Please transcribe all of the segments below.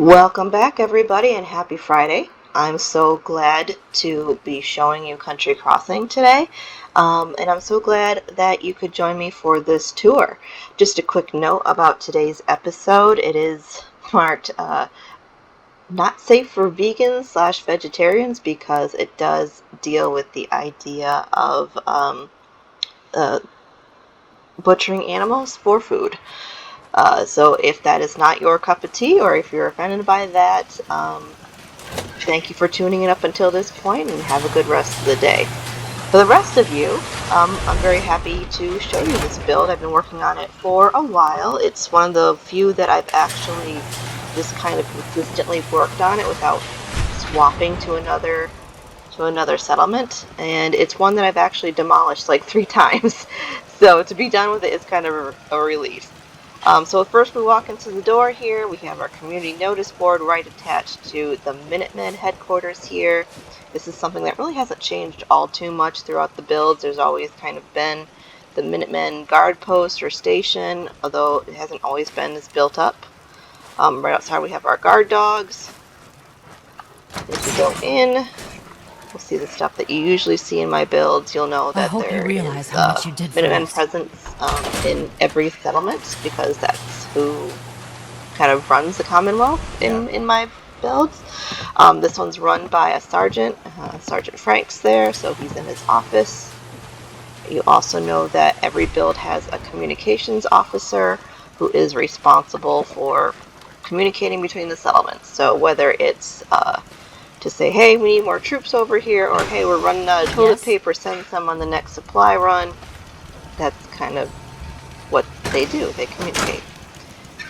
Welcome back, everybody, and happy Friday. I'm so glad to be showing you Country Crossing today, and I'm so glad that you could join me for this tour. Just a quick note about today's episode. It is marked not safe for vegans/vegetarians because it does deal with the idea of butchering animals for food. So if that is not your cup of tea, or if you're offended by that, thank you for tuning in up until this point, and have a good rest of the day. For the rest of you, I'm very happy to show you this build. I've been working on it for a while. It's one of the few that I've actually just kind of consistently worked on it without swapping to another settlement, and it's one that I've actually demolished like 3 times. So to be done with it is kind of a relief. So first we walk into the door here. We have our community notice board right attached to the Minutemen headquarters here. This is something that really hasn't changed all too much throughout the builds. There's always kind of been the Minutemen guard post or station, although it hasn't always been as built up. Right outside we have our guard dogs. As you go in, we'll see the stuff that you usually see in my builds. You'll know that there is Minutemen presence in every settlement, because that's who kind of runs the Commonwealth in my builds. This one's run by a sergeant, Sergeant Frank's there, so he's in his office. You also know that every build has a communications officer who is responsible for communicating between the settlements. So whether it's to say, hey, we need more troops over here, or hey, we're running out of toilet paper, send some on the next supply run. That's kind of what they do. They communicate.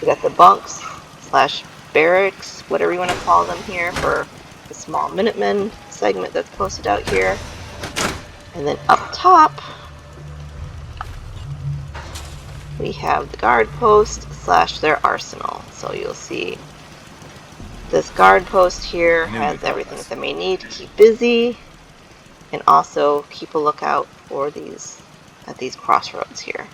We got the bunks / barracks, whatever you want to call them here, for the small Minutemen segment that's posted out here. And then up top, we have the guard post / their arsenal. So you'll see this guard post here has everything that they may need to keep busy, and also keep a lookout for these crossroads here.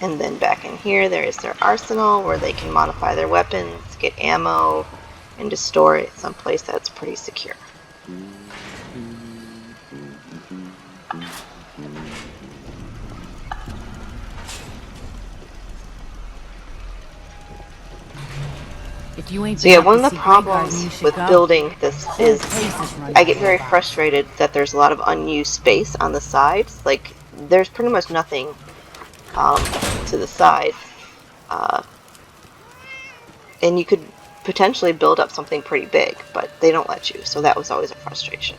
And then back in here, there is their arsenal where they can modify their weapons, get ammo, and just store it someplace that's pretty secure. So yeah, one of the problems with building this is I get very frustrated that there's a lot of unused space on the sides. Like, there's pretty much nothing to the side, and you could potentially build up something pretty big, but they don't let you, so that was always a frustration.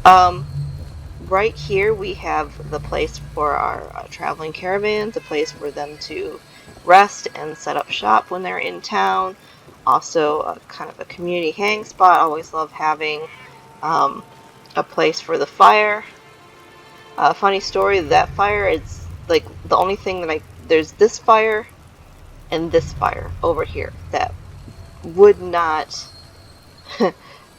Right here we have the place for our traveling caravans, a place for them to rest and set up shop when they're in town. Also a kind of a community hang spot. I always love having a place for the fire. Funny story, that fire is like the only thing that there's this fire and this fire over here that would not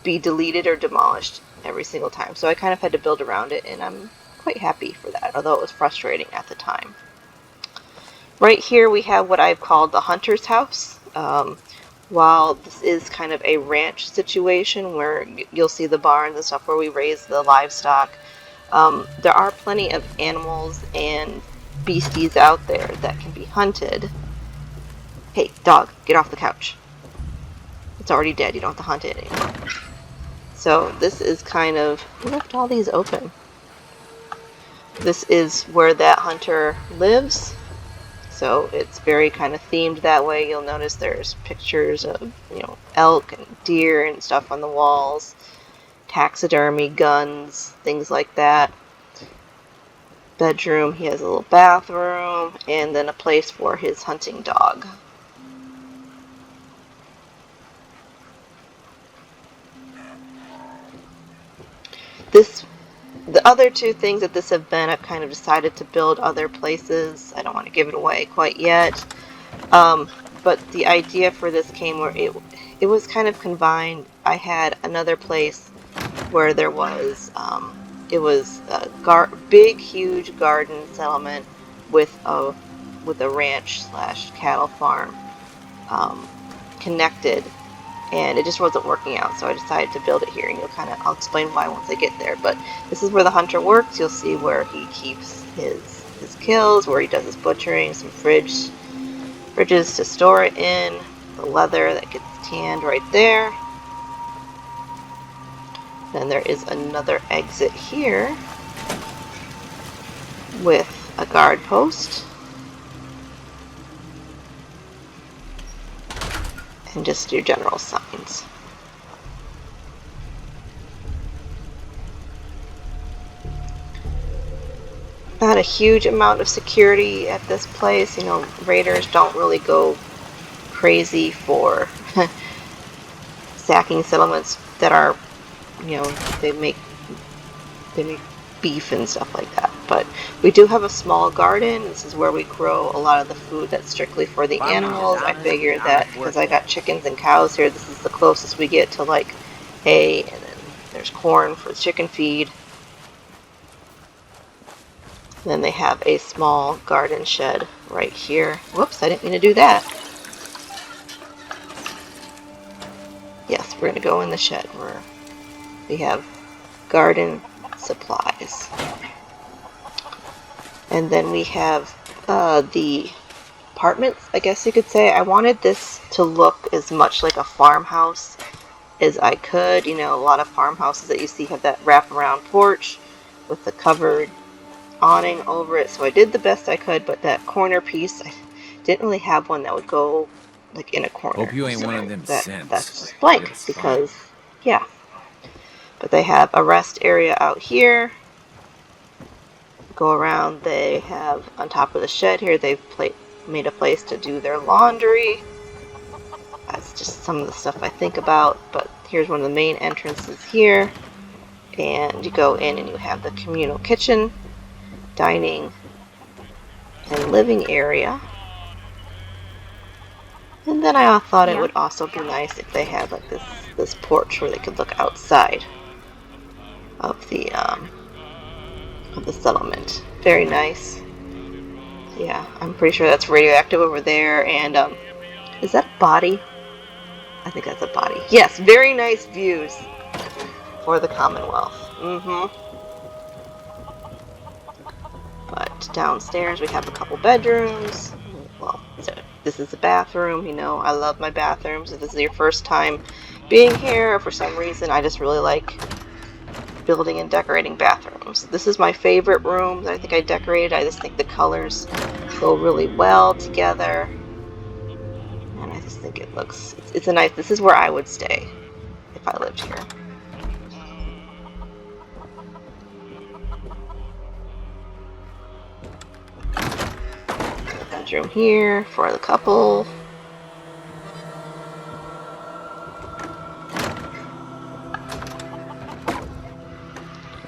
be deleted or demolished every single time. So I kind of had to build around it, and I'm quite happy for that, although it was frustrating at the time. Right here we have what I've called the hunter's house. While this is kind of a ranch situation where you'll see the barns and stuff where we raise the livestock, there are plenty of animals and beasties out there that can be hunted. Hey, dog, get off the couch. It's already dead. You don't have to hunt it anymore. So this is kind of... Who left all these open? This is where that hunter lives. So it's very kind of themed that way. You'll notice there's pictures of, elk and deer and stuff on the walls, taxidermy, guns, things like that. Bedroom, he has a little bathroom, and then a place for his hunting dog. The other 2 things that this have been, I've kind of decided to build other places. I don't want to give it away quite yet. But the idea for this came where it was kind of combined. I had another place where there was, it was a big, huge garden settlement with a with a ranch slash cattle farm connected, and it just wasn't working out, so I decided to build it here, and I'll explain why once I get there. But this is where the hunter works. You'll see where he keeps his kills, where he does his butchering, some fridges to store it in, the leather that gets tanned right there. Then there is another exit here with a guard post and just your general signs. Not a huge amount of security at this place. Raiders don't really go crazy for sacking settlements that are, they make beef and stuff like that. But we do have a small garden. This is where we grow a lot of the food that's strictly for the animals. I figured that because I got chickens and cows here, this is the closest we get to like hay, and then there's corn for the chicken feed. Then they have a small garden shed right here. Whoops, I didn't mean to do that. Yes, we're going to go in the shed where we have garden supplies. And then we have the apartments, I guess you could say. I wanted this to look as much like a farmhouse as I could. A lot of farmhouses that you see have that wraparound porch with the covered awning over it, so I did the best I could, but that corner piece, I didn't really have one that would go like in a corner. Hope you ain't one of them simps. That's just blank because, yeah. But they have a rest area out here. Go around, they have on top of the shed here, they've made a place to do their laundry. That's just some of the stuff I think about, but here's one of the main entrances here. And you go in and you have the communal kitchen, dining, and living area. And then I thought it would also be nice if they had like this porch where they could look outside of the settlement. Very nice. Yeah, I'm pretty sure that's radioactive over there. And is that a body? I think that's a body. Yes, very nice views for the Commonwealth. But downstairs we have a couple bedrooms. Well, this is a bathroom. I love my bathrooms. If this is your first time being here, or for some reason I just really like building and decorating bathrooms. This is my favorite room that I think I decorated. I just think the colors go really well together, and I just think it looks, it's a nice, this is where I would stay if I lived here. Bedroom here for the couple.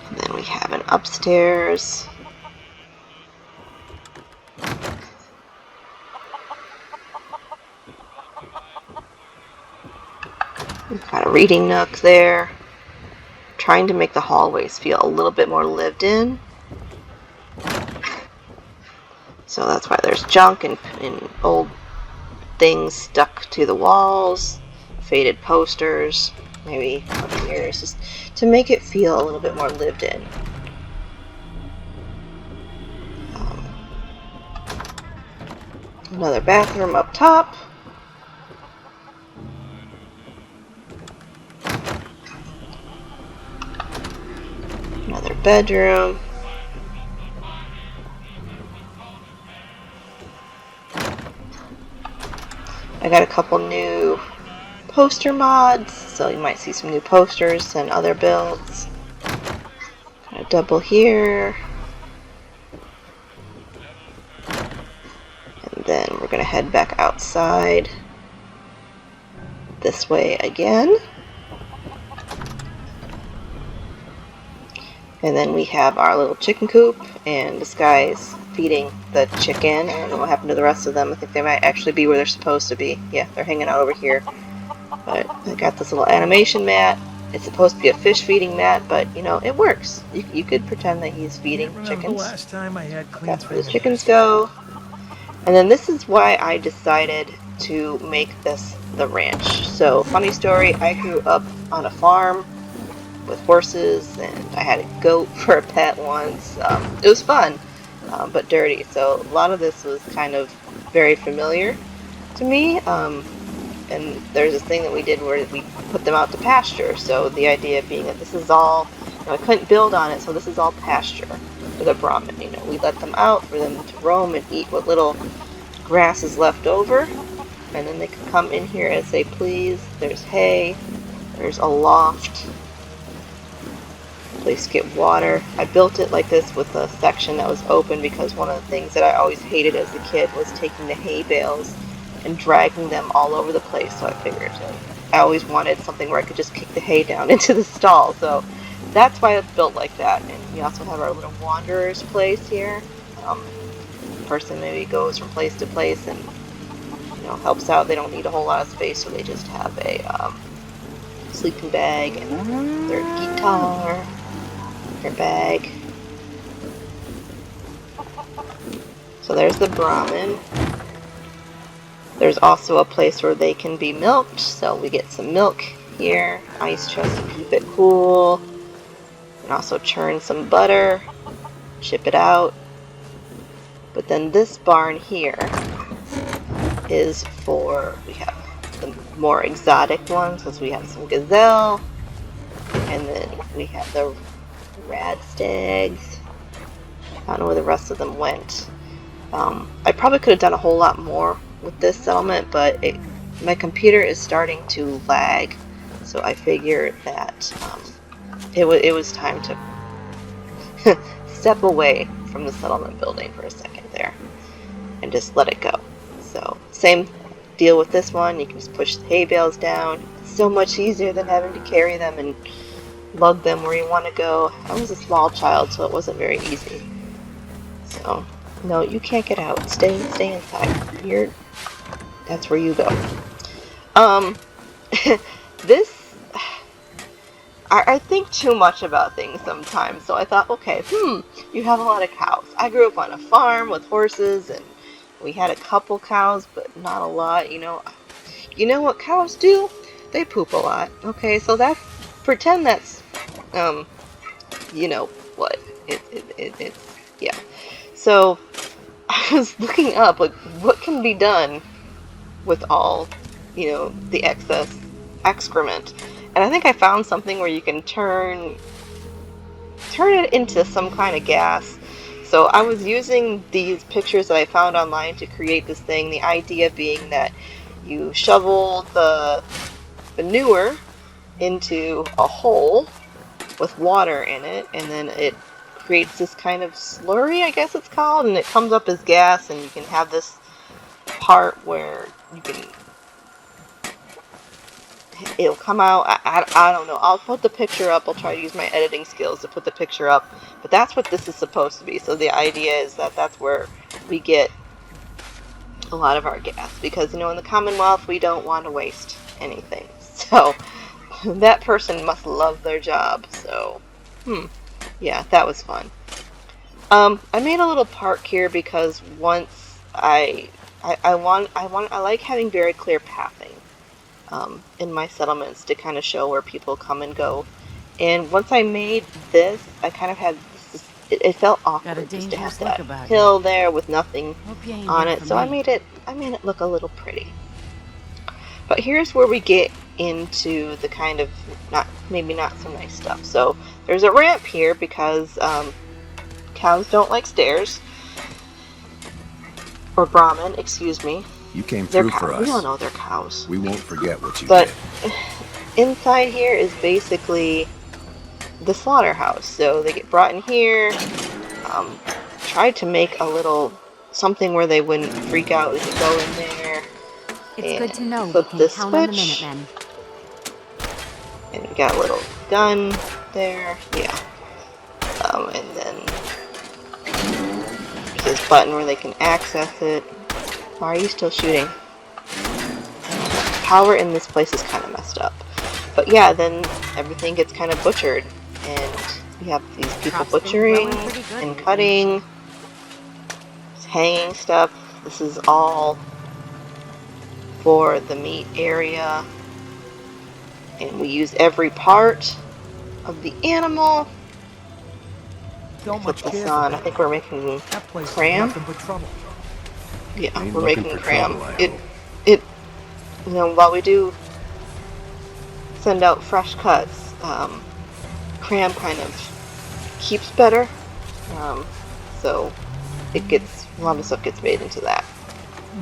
And then we have an upstairs. We've got a reading nook there. Trying to make the hallways feel a little bit more lived in. So that's why there's junk and old things stuck to the walls, faded posters, maybe up here, just to make it feel a little bit more lived in. Another bathroom up top. Another bedroom. I got a couple new poster mods, so you might see some new posters and other builds. Got a double here. And then we're going to head back outside this way again. And then we have our little chicken coop, and this guy's feeding the chicken. I don't know what happened to the rest of them. I think they might actually be where they're supposed to be. Yeah, they're hanging out over here. But I got this little animation mat. It's supposed to be a fish feeding mat, but it works. You could pretend that he's feeding chickens. Last time I had clean That's where the chickens go. And then this is why I decided to make this the ranch. So, funny story, I grew up on a farm with horses, and I had a goat for a pet once. It was fun, but dirty. So a lot of this was kind of very familiar to me. And there's this thing that we did where we put them out to pasture. So the idea being that this is all, I couldn't build on it, so this is all pasture for the Brahmin. We let them out for them to roam and eat what little grass is left over, and then they can come in here as they please. There's hay, there's a loft, place to get water. I built it like this with a section that was open because one of the things that I always hated as a kid was taking the hay bales and dragging them all over the place. So I figured I always wanted something where I could just kick the hay down into the stall. So that's why it's built like that. And we also have our little wanderer's place here. The person maybe goes from place to place and helps out. They don't need a whole lot of space, so they just have a sleeping bag and their guitar, their bag. So there's the Brahmin. There's also a place where they can be milked, so we get some milk here, ice chest to keep it cool, and also churn some butter, ship it out. But then this barn here is for, we have the more exotic ones, because we have some gazelle, and then we have the rad stags. I don't know where the rest of them went. I probably could have done a whole lot more with this settlement, but my computer is starting to lag, so I figured that it was time to step away from the settlement building for a second there and just let it go. So same deal with this one. You can just push the hay bales down. It's so much easier than having to carry them and lug them where you want to go. I was a small child, so it wasn't very easy. So no, you can't get out. Stay inside. That's where you go. This, I think too much about things sometimes. So I thought, okay, you have a lot of cows. I grew up on a farm with horses, and we had a couple cows, but not a lot. You know what cows do? They poop a lot. Okay, so pretend that's, you know what? It's yeah. So I was looking up, like, what can be done with all, the excess excrement. And I think I found something where you can turn it into some kind of gas. So I was using these pictures that I found online to create this thing. The idea being that you shovel the manure into a hole with water in it, and then it creates this kind of slurry, I guess it's called, and it comes up as gas, and you can have this part where it'll come out. I don't know. I'll put the picture up. I'll try to use my editing skills to put the picture up. But that's what this is supposed to be. So the idea is that that's where we get a lot of our gas. Because, in the Commonwealth, we don't want to waste anything. So that person must love their job. So, yeah, that was fun. I made a little park here because once I like having very clear pathing in my settlements to kind of show where people come and go. And once I made this, I kind of had this, it felt awkward just to have that hill there with nothing on it. So I made it look a little pretty. But here's where we get into the kind of maybe not so nice stuff. So there's a ramp here because cows don't like stairs. Or Brahmin, excuse me. You came through for us. We don't know they're cows. We won't forget what you did. But inside here is basically the slaughterhouse. So they get brought in here. Tried to make a little something where they wouldn't freak out. We could go in there. It's good to know flip we the can count on the switch. Minutemen. And we got a little gun there. Yeah. And then there's this button where they can access it. Why are you still shooting? Power in this place is kind of messed up. But yeah, then everything gets kind of butchered. And we have these people butchering and cutting, hanging stuff. This is all for the meat area, and we use every part of the animal. Don't Put much this care for on. I that. think we're making That place is cram. nothing but trouble. Yeah, Ain't we're looking making for cram. trouble, I It, hope. you know, while we do send out fresh cuts, cram kind of keeps better. So it gets, a lot of stuff gets made into that.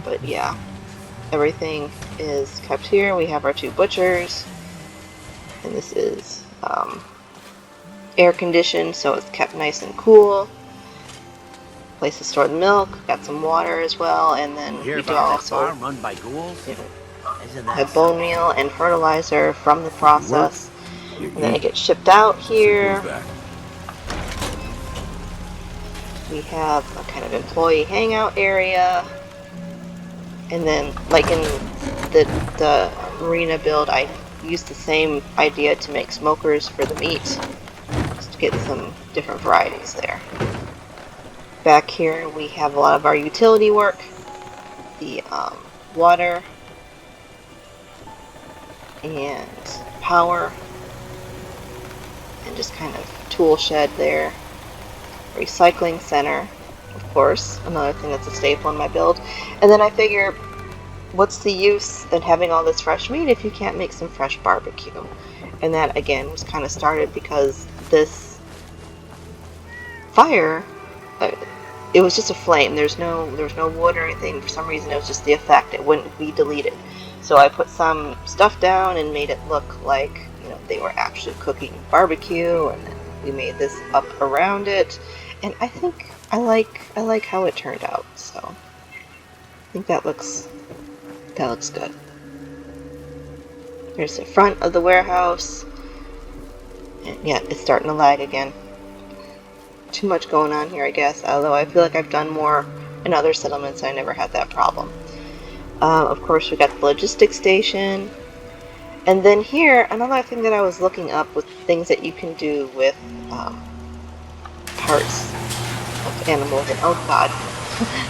But yeah, everything is kept here. We have our 2 butchers, and this is air conditioned, so it's kept nice and cool. Place to store the milk, got some water as well, and then You hear we do about that also, farm run by ghouls? you know, Isn't that have bone something? meal and fertilizer from the You work, process, you and then it eat. gets shipped out Simple as here. that. We have a kind of employee hangout area, and then like in the marina build, I used the same idea to make smokers for the meat, just to get some different varieties there. Back here we have a lot of our utility work, the water and power, and just kind of tool shed there. Recycling center, of course, another thing that's a staple in my build. And then I figure, what's the use in having all this fresh meat if you can't make some fresh barbecue? And that again was kind of started because this fire, it was just a flame. There was no wood or anything. For some reason, it was just the effect. It wouldn't be deleted. So I put some stuff down and made it look like, you know, they were actually cooking barbecue, and then we made this up around it. And I think I like how it turned out. So I think that looks good. Here's the front of the warehouse. And yeah, it's starting to lag again. Too much going on here, I guess. Although I feel like I've done more in other settlements, I never had that problem. Of course, we got the logistics station. And then here, another thing that I was looking up with things that you can do with parts of animals. And oh god,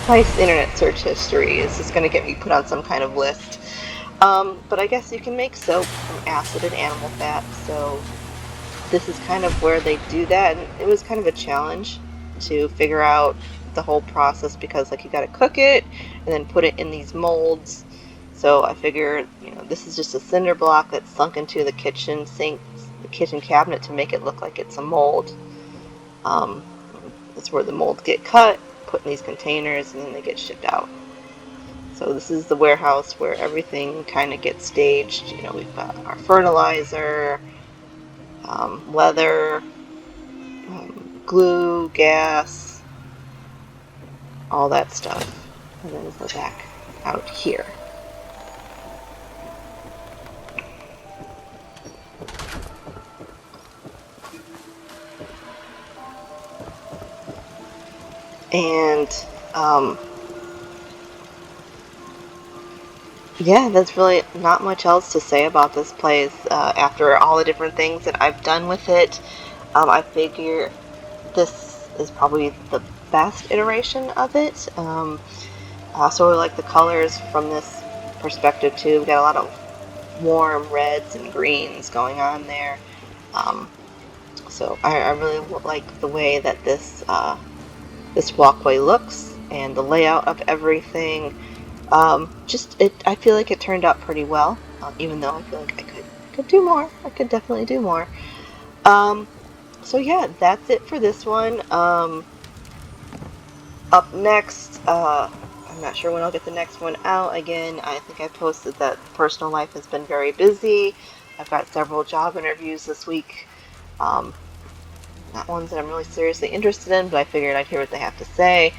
my internet search history is just going to get me put on some kind of list. But I guess you can make soap from acid and animal fat. So this is kind of where they do that, and it was kind of a challenge to figure out the whole process, because like you got to cook it and then put it in these molds. So I figured, you know, this is just a cinder block that's sunk into the kitchen sink, the kitchen cabinet, to make it look like it's a mold. That's where the molds get cut, put in these containers, and then they get shipped out. So this is the warehouse where everything kind of gets staged. You know, we've got our fertilizer, leather, glue, gas, all that stuff. And then we're back out here. And yeah, there's really not much else to say about this place. After all the different things that I've done with it, I figure this is probably the best iteration of it. I also really like the colors from this perspective too. We got a lot of warm reds and greens going on there. So I really like the way that this walkway looks and the layout of everything. I feel like it turned out pretty well, even though I feel like I could do more. I could definitely do more. So yeah, that's it for this one. Up next, I'm not sure when I'll get the next one out. Again, I think I posted that personal life has been very busy. I've got several job interviews this week. Not ones that I'm really seriously interested in, but I figured I'd hear what they have to say.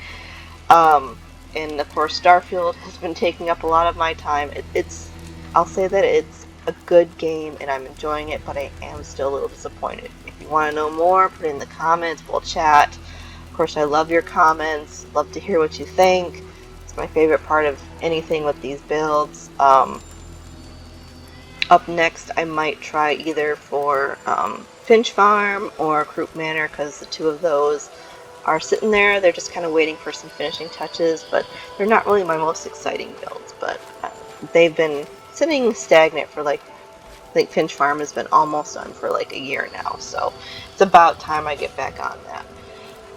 And of course, Starfield has been taking up a lot of my time. I'll say that it's a good game and I'm enjoying it, but I am still a little disappointed. If you want to know more, put it in the comments, we'll chat. Of course, I love your comments, love to hear what you think. It's my favorite part of anything with these builds. Up next, I might try either for Finch Farm or Coop Manor, because the two of those are sitting there. They're just kind of waiting for some finishing touches, but they're not really my most exciting builds. But they've been sitting stagnant for like, I think Finch Farm has been almost done for like a year now, so it's about time I get back on that.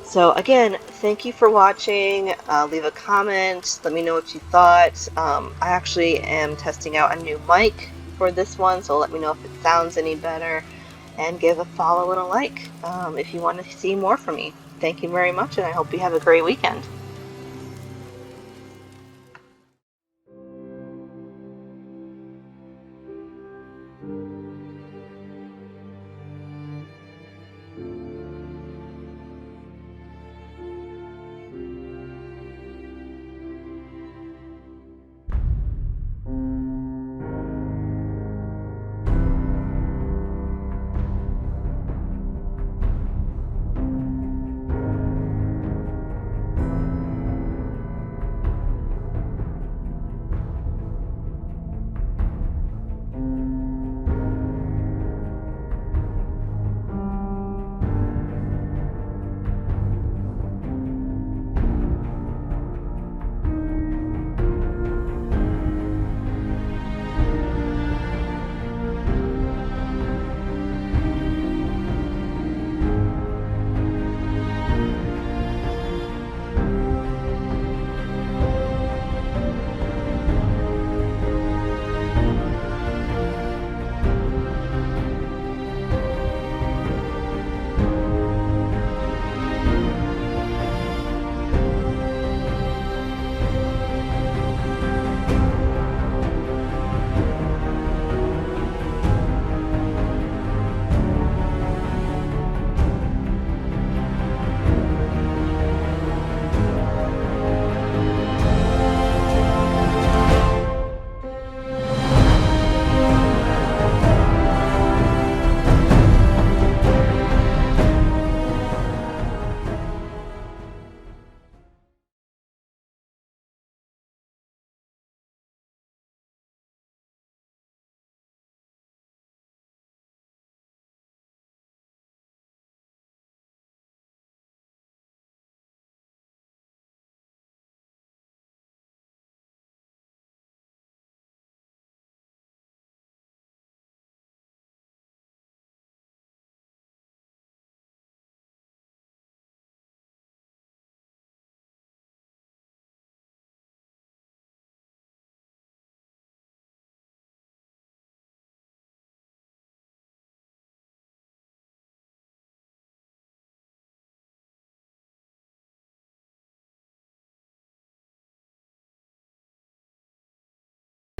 So again, thank you for watching. Leave a comment. Let me know what you thought. I actually am testing out a new mic for this one, so let me know if it sounds any better. And give a follow and a like if you want to see more from me. Thank you very much, and I hope you have a great weekend.